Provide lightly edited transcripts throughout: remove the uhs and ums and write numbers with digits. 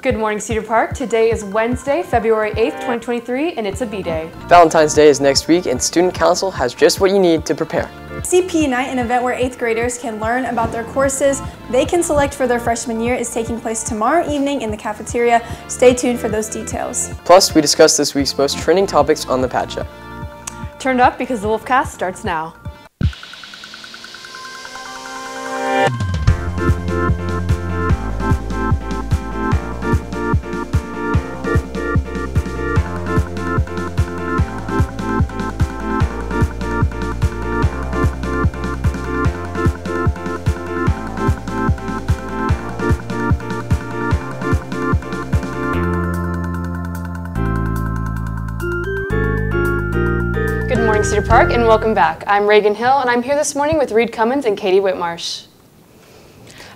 Good morning, Cedar Park. Today is Wednesday, February 8th, 2023, and it's a B-Day. Valentine's Day is next week, and Student Council has just what you need to prepare. CP Night, an event where 8th graders can learn about their courses they can select for their freshman year, is taking place tomorrow evening in the cafeteria. Stay tuned for those details. Plus, we discussed this week's most trending topics on the Pad Chat. Turn it up because the Wolfcast starts now. Good morning, Cedar Park, and welcome back. I'm Reagan Hill, and I'm here this morning with Reed Cummins and Katie Whitmarsh.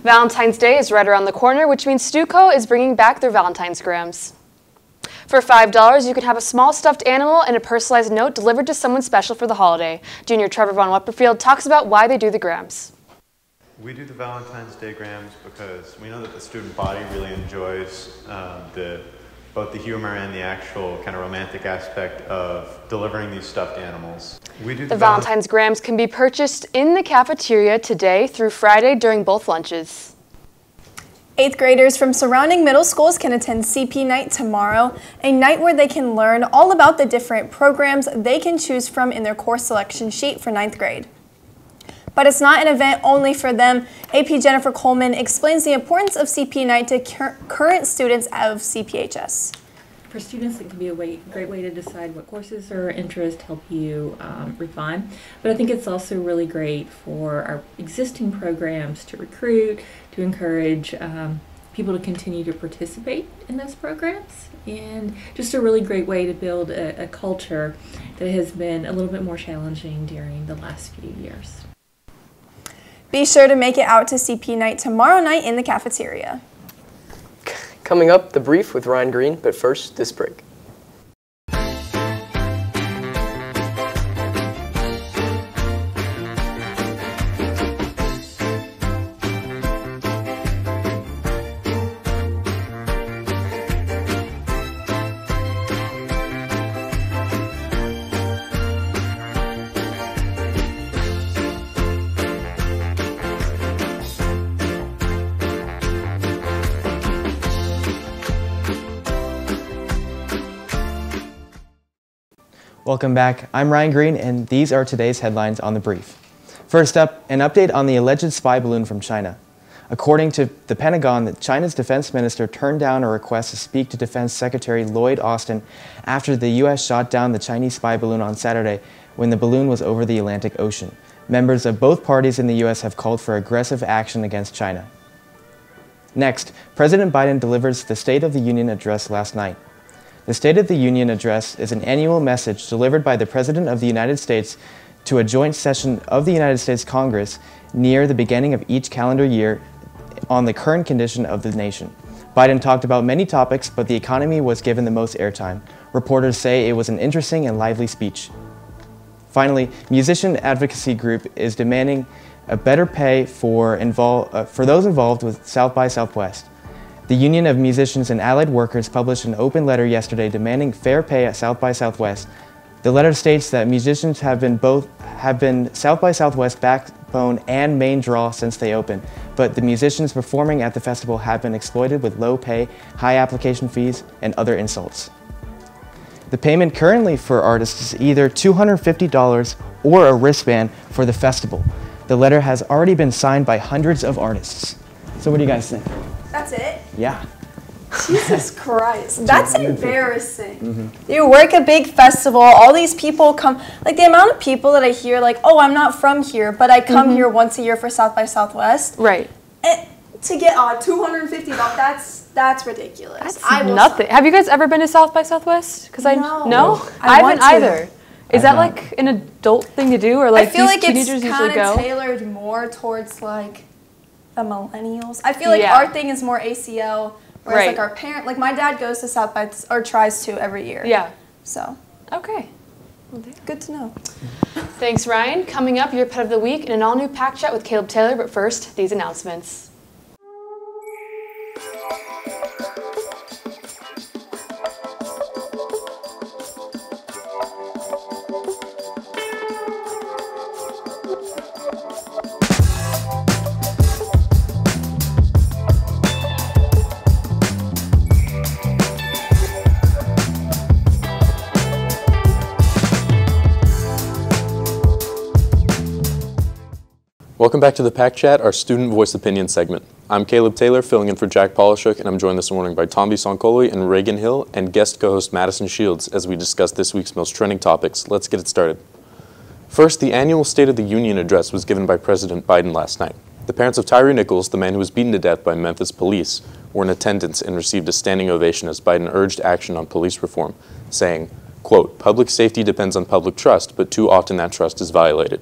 Valentine's Day is right around the corner, which means Stuco is bringing back their Valentine's Grams. For $5, you can have a small stuffed animal and a personalized note delivered to someone special for the holiday. Junior Trevor Von Wepperfield talks about why they do the Grams. We do the Valentine's Day Grams because we know that the student body really enjoys both the humor and the actual kind of romantic aspect of delivering these stuffed animals. The Valentine's Grams can be purchased in the cafeteria today through Friday during both lunches. 8th graders from surrounding middle schools can attend CP Night tomorrow, a night where they can learn all about the different programs they can choose from in their course selection sheet for 9th grade. But it's not an event only for them. AP Jennifer Coleman explains the importance of CP Night to current students of CPHS. For students, it can be a great way to decide what courses are of interest, help you refine. But I think it's also really great for our existing programs to recruit, to encourage people to continue to participate in those programs, and just a really great way to build a culture that has been a little bit more challenging during the last few years. Be sure to make it out to CP Night tomorrow night in the cafeteria. Coming up, The Brief with Ryan Green, but first, this break. Welcome back. I'm Ryan Green, and these are today's headlines on The Brief. First up, an update on the alleged spy balloon from China. According to the Pentagon, China's defense minister turned down a request to speak to Defense Secretary Lloyd Austin after the U.S. shot down the Chinese spy balloon on Saturday when the balloon was over the Atlantic Ocean. Members of both parties in the U.S. have called for aggressive action against China. Next, President Biden delivers the State of the Union address last night. The State of the Union address is an annual message delivered by the President of the United States to a joint session of the United States Congress near the beginning of each calendar year on the current condition of the nation. Biden talked about many topics, but the economy was given the most airtime. Reporters say it was an interesting and lively speech. Finally, musician advocacy group is demanding a better pay for those involved with South by Southwest. The Union of Musicians and Allied Workers published an open letter yesterday demanding fair pay at South by Southwest. The letter states that musicians have been South by Southwest backbone and main draw since they opened, but the musicians performing at the festival have been exploited with low pay, high application fees, and other insults. The payment currently for artists is either $250 or a wristband for the festival. The letter has already been signed by hundreds of artists. So what do you guys think? That's it? Yeah. Jesus Christ. That's embarrassing. Mm-hmm. You work a big festival, all these people come, like the amount of people that I hear like, oh, I'm not from here, but I come here once a year for South by Southwest. Right. And to get $250, that's ridiculous. That's nothing. Have you guys ever been to South by Southwest? Because I haven't either. Is that like an adult thing to do, or like I feel like teenagers it's kind usually go? of tailored more towards like the millennials. I feel like our thing is more ACL, whereas like our parent, like my dad goes to South by, or tries to every year. Yeah. So. Okay. Good to know. Thanks, Ryan. Coming up, your Pet of the Week and an all-new Pack Chat with Caleb Taylor, but first, these announcements. Welcome back to the Pack Chat, our student voice opinion segment. I'm Caleb Taylor, filling in for Jack Polishuk, and I'm joined this morning by Tomby Sonkoli and Reagan Hill, and guest co-host Madison Shields as we discuss this week's most trending topics. Let's get it started. First, the annual State of the Union address was given by President Biden last night. The parents of Tyree Nichols, the man who was beaten to death by Memphis police, were in attendance and received a standing ovation as Biden urged action on police reform, saying, quote, "Public safety depends on public trust, but too often that trust is violated,"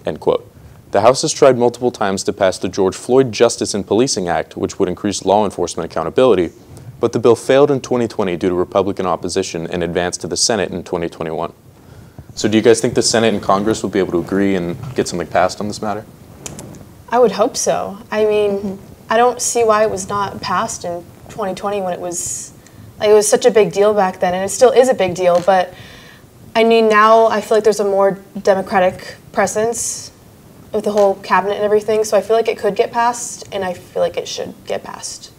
end quote. The House has tried multiple times to pass the George Floyd Justice in Policing Act, which would increase law enforcement accountability, but the bill failed in 2020 due to Republican opposition and advanced to the Senate in 2021. So do you guys think the Senate and Congress will be able to agree and get something passed on this matter? I would hope so. I mean, I don't see why it was not passed in 2020 when it was such a big deal back then, and it still is a big deal, but I mean, now I feel like there's a more democratic presence with the whole cabinet and everything, so I feel like it could get passed, and I feel like it should get passed.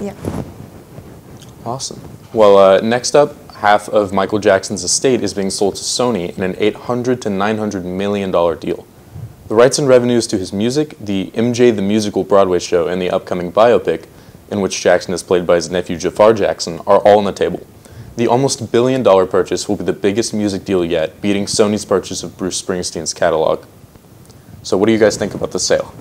Yeah. Awesome. Well, next up, half of Michael Jackson's estate is being sold to Sony in an $800 to $900 million deal. The rights and revenues to his music, the MJ the Musical Broadway show, and the upcoming biopic, in which Jackson is played by his nephew Jafar Jackson, are all on the table. The almost $1 billion purchase will be the biggest music deal yet, beating Sony's purchase of Bruce Springsteen's catalog. So what do you guys think about the sale?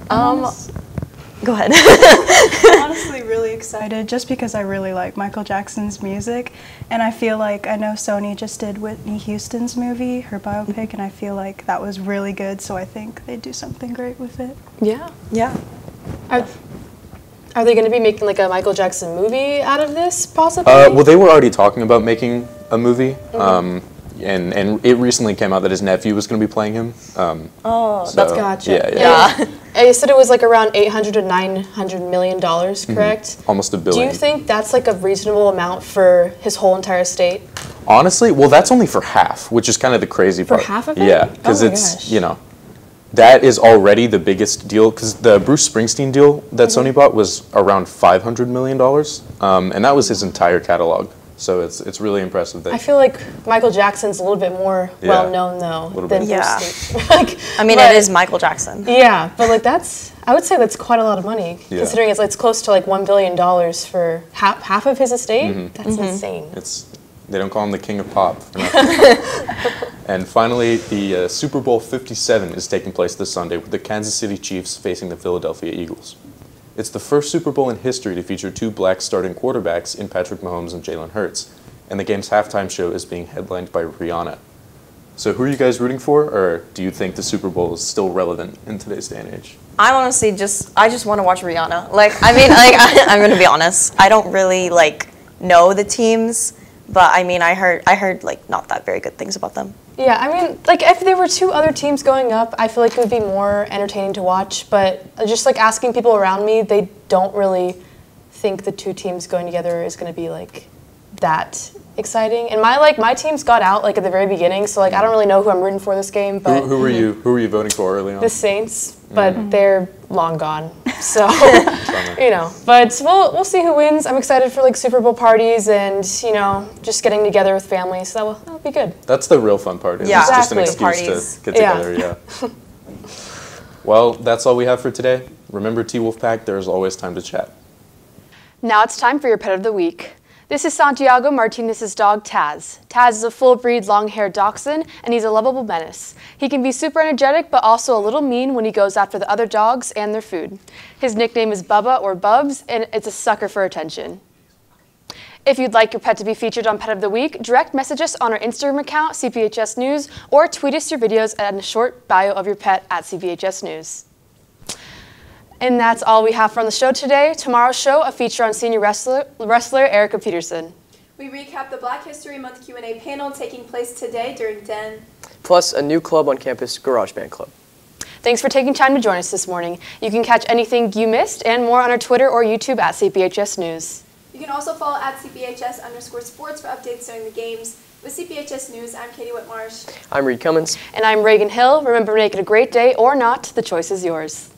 Go ahead. I'm honestly really excited just because I really like Michael Jackson's music, and I feel like I know Sony just did Whitney Houston's movie, her biopic, and I feel like that was really good, so I think they'd do something great with it. Yeah. Yeah. Are they going to be making like a Michael Jackson movie out of this, possibly? Well, they were already talking about making a movie, and it recently came out that his nephew was going to be playing him. That's gotcha. Yeah. You said it was like around $800 to $900 million, correct? Almost $1 billion. Do you think that's like a reasonable amount for his whole entire estate? Honestly, well, that's only for half, which is kind of the crazy part. For half of it? Yeah, because Oh my it's, gosh. you know, that is already the biggest deal, because the Bruce Springsteen deal that Sony bought was around $500 million, and that was his entire catalog. So it's really impressive that. I feel like Michael Jackson's a little bit more well-known, though, Little than bit. Yeah. Bruce Springsteen. I mean, it is Michael Jackson. Yeah, but like I would say that's quite a lot of money, Yeah. considering it's close to like $1 billion for half of his estate. That's insane. They don't call him the king of pop for nothing. And finally, the Super Bowl 57 is taking place this Sunday with the Kansas City Chiefs facing the Philadelphia Eagles. It's the first Super Bowl in history to feature two black starting quarterbacks in Patrick Mahomes and Jalen Hurts, and the game's halftime show is being headlined by Rihanna. So who are you guys rooting for, or do you think the Super Bowl is still relevant in today's day and age? I honestly I just want to watch Rihanna. I'm going to be honest. I don't really know the teams, but I mean, I heard not that very good things about them. Yeah, I mean, if there were two other teams going up, I feel like it would be more entertaining to watch. But just asking people around me, they don't really think the two teams going together is going to be that exciting. And my teams got out at the very beginning, so I don't really know who I'm rooting for this game. But Who were you voting for early on? the Saints, but they're long gone. So but we'll see who wins. I'm excited for Super Bowl parties and just getting together with family. So that'll be good. That's the real fun part. Yeah, it's just an exactly. excuse to get together. Yeah. Well, that's all we have for today. Remember, T-Wolfpack, there is always time to chat. Now it's time for your pet of the week. This is Santiago Martinez's dog, Taz. Taz is a full-breed, long-haired dachshund, and he's a lovable menace. He can be super energetic, but also a little mean when he goes after the other dogs and their food. His nickname is Bubba or Bubs, and it's a sucker for attention. If you'd like your pet to be featured on Pet of the Week, direct message us on our Instagram account, CPHS News, or tweet us your videos and a short bio of your pet at CPHS News. And that's all we have for on the show today. Tomorrow's show, a feature on senior wrestler Erica Peterson. We recap the Black History Month Q&A panel taking place today during Den. Plus a new club on campus, Garage Band Club. Thanks for taking time to join us this morning. You can catch anything you missed and more on our Twitter or YouTube at CPHS News. You can also follow at CPHS_sports for updates during the games. With CPHS News, I'm Katie Whitmarsh. I'm Reed Cummins. And I'm Reagan Hill. Remember to make it a great day or not. The choice is yours.